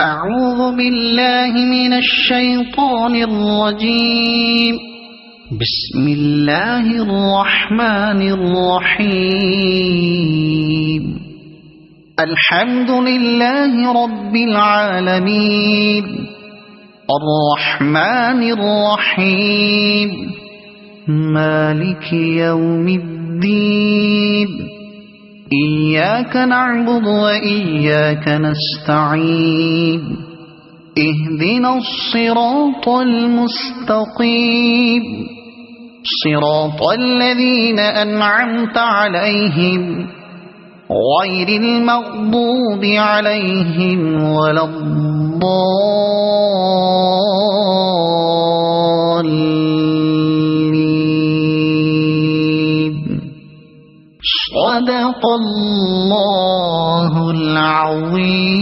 أعوذ بالله من الشيطان الرجيم. بسم الله الرحمن الرحيم. الحمد لله رب العالمين الرحمن الرحيم مالك يوم الدين. إياك نعبد وإياك نستعين. اهدنا الصراط المستقيم صراط الذين أنعمت عليهم غير المغضوب عليهم ولا الضالين. صدق الله العظيم.